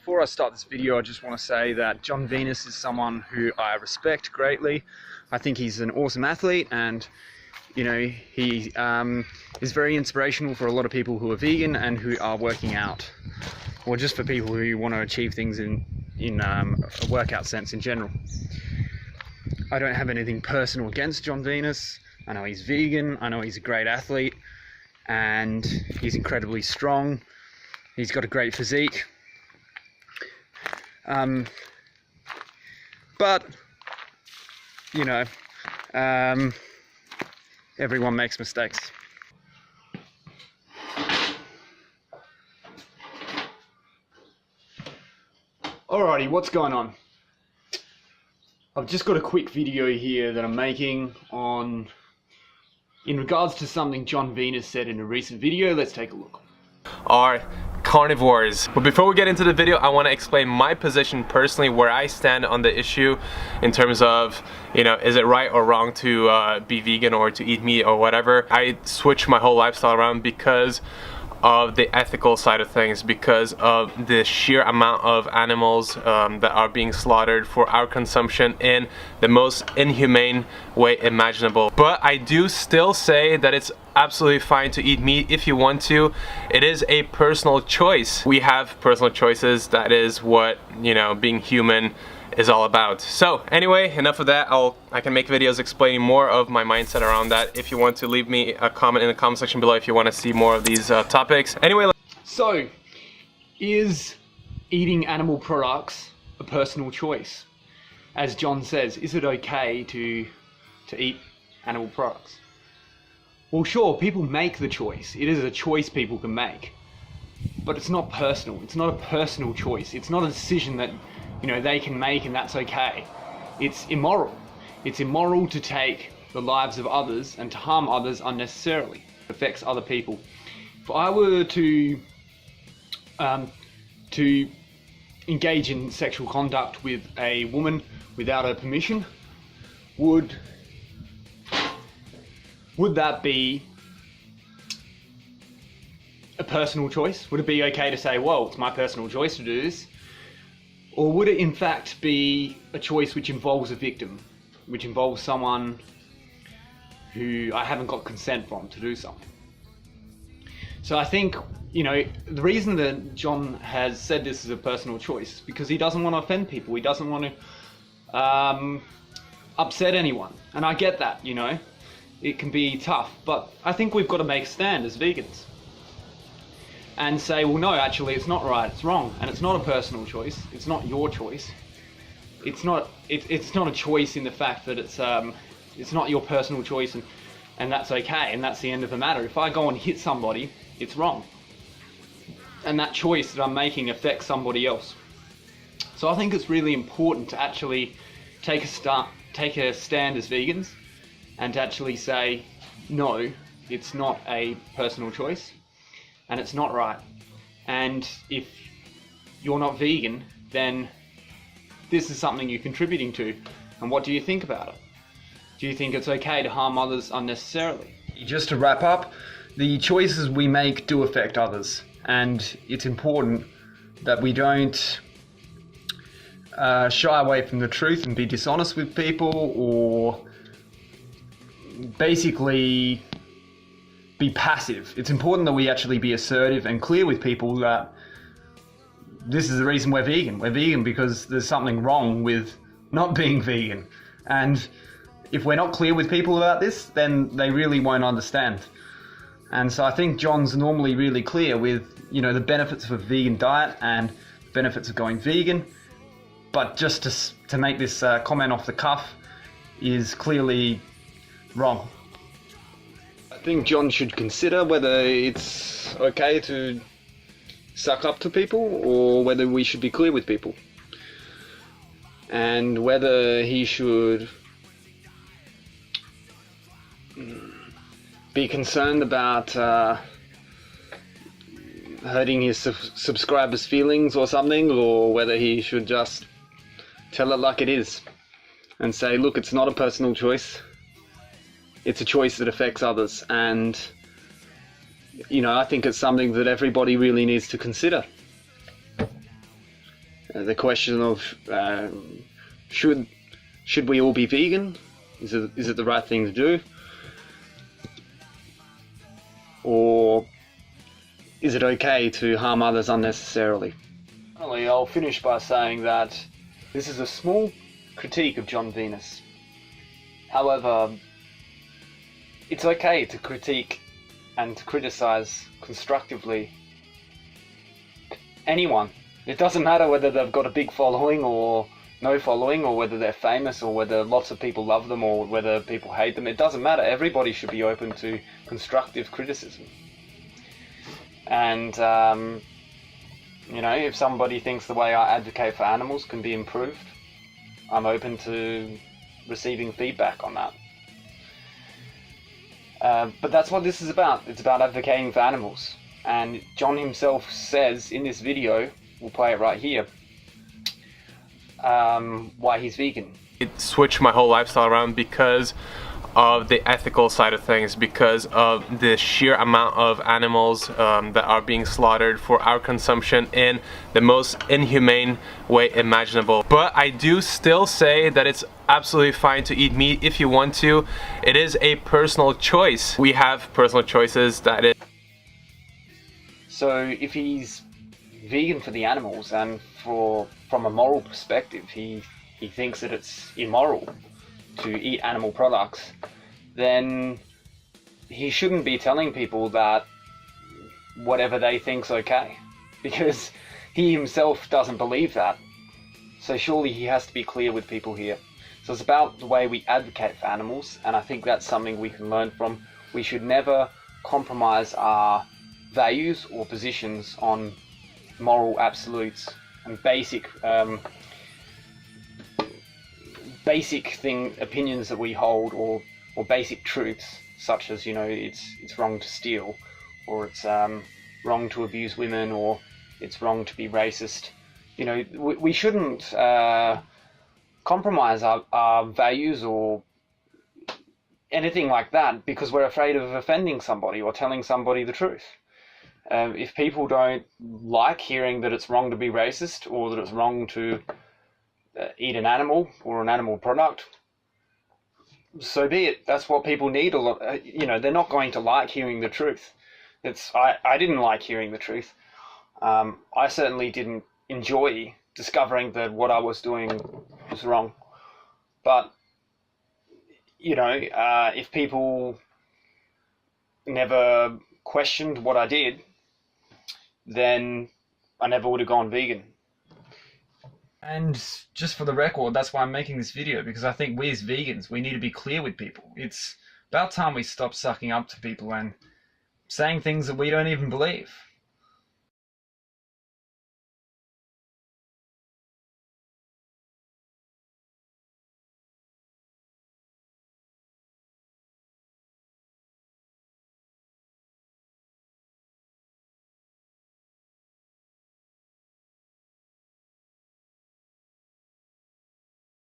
Before I start this video, I just want to say that Jon Venus is someone who I respect greatly. I think he's an awesome athlete, and you know, he is very inspirational for a lot of people who are vegan and who are working out, or just for people who want to achieve things in a workout sense in general. I don't have anything personal against Jon Venus. I know he's vegan, I know he's a great athlete, and he's incredibly strong. He's got a great physique. But, you know, everyone makes mistakes. Alrighty, what's going on? I've just got a quick video here that I'm making in regards to something Jon Venus said in a recent video. Let's take a look. Are carnivores. But before we get into the video, I want to explain my position personally, where I stand on the issue in terms of, you know, is it right or wrong to be vegan or to eat meat or whatever. I switched my whole lifestyle around because of the ethical side of things, because of the sheer amount of animals that are being slaughtered for our consumption in the most inhumane way imaginable. But I do still say that it's absolutely fine to eat meat if you want to. It is a personal choice. We have personal choices. That is what, you know, being human is all about. So anyway, enough of that. I can make videos explaining more of my mindset around that. If you want to, leave me a comment in the comment section below if you want to see more of these topics. Anyway, so is eating animal products a personal choice? As Jon says, is it okay to eat animal products? Well, sure, people make the choice. It is a choice people can make, but it's not personal. It's not a personal choice. It's not a decision that, you know, they can make and that's okay. It's immoral. It's immoral to take the lives of others and to harm others unnecessarily. It affects other people. If I were to engage in sexual conduct with a woman without her permission, would that be a personal choice? Would it be okay to say, well, it's my personal choice to do this? Or would it in fact be a choice which involves a victim, which involves someone who I haven't got consent from to do something? So I think, you know, the reason that Jon has said this is a personal choice is because he doesn't want to offend people. He doesn't want to upset anyone. And I get that, you know. It can be tough, but I think we've got to make a stand as vegans and say, well, no, actually it's not right, it's wrong, and it's not a personal choice. It's not your choice. It's not a choice in the fact that it's not your personal choice, and that's okay, and that's the end of the matter. If I go and hit somebody, it's wrong, and that choice that I'm making affects somebody else. So I think it's really important to actually take a stand as vegans, and to actually say, no, it's not a personal choice, and it's not right. And if you're not vegan, then this is something you're contributing to. And what do you think about it? Do you think it's okay to harm others unnecessarily? Just to wrap up, the choices we make do affect others, and it's important that we don't shy away from the truth and be dishonest with people, or basically be passive. It's important that we actually be assertive and clear with people that this is the reason we're vegan. We're vegan because there's something wrong with not being vegan. And if we're not clear with people about this, then they really won't understand. And so I think Jon's normally really clear with, you know, the benefits of a vegan diet and the benefits of going vegan. But just to make this comment off the cuff is clearly wrong. I think Jon should consider whether it's okay to suck up to people, or whether we should be clear with people, and whether he should be concerned about hurting his subscribers' feelings or something, or whether he should just tell it like it is and say, look, it's not a personal choice. It's a choice that affects others, and you know, I think it's something that everybody really needs to consider. The question of should we all be vegan? Is it the right thing to do? Or is it okay to harm others unnecessarily? Finally, I'll finish by saying that this is a small critique of Jon Venus. However, it's okay to critique and to criticize constructively anyone. It doesn't matter whether they've got a big following or no following, or whether they're famous, or whether lots of people love them, or whether people hate them. It doesn't matter. Everybody should be open to constructive criticism. And you know, if somebody thinks the way I advocate for animals can be improved, I'm open to receiving feedback on that. But that's what this is about. It's about advocating for animals. And Jon himself says in this video, we'll play it right here, why he's vegan. It switched my whole lifestyle around because of the ethical side of things, because of the sheer amount of animals that are being slaughtered for our consumption in the most inhumane way imaginable. But I do still say that it's absolutely fine to eat meat if you want to. It is a personal choice. We have personal choices that is. So if he's vegan for the animals, and from a moral perspective he thinks that it's immoral to eat animal products, then he shouldn't be telling people that whatever they think's okay, because he himself doesn't believe that. So surely he has to be clear with people here. So it's about the way we advocate for animals, and I think that's something we can learn from. We should never compromise our values or positions on moral absolutes and basic opinions that we hold, or basic truths, such as, you know, it's wrong to steal, or it's wrong to abuse women, or it's wrong to be racist. You know, we shouldn't compromise our values or anything like that because we're afraid of offending somebody or telling somebody the truth. If people don't like hearing that it's wrong to be racist, or that it's wrong to eat an animal or an animal product, so be it. That's what people need. A lot, you know, they're not going to like hearing the truth. I didn't like hearing the truth. I certainly didn't enjoy discovering that what I was doing was wrong. But you know, if people never questioned what I did, then I never would have gone vegan. And just for the record, that's why I'm making this video, because I think we as vegans, we need to be clear with people. It's about time we stop sucking up to people and saying things that we don't even believe.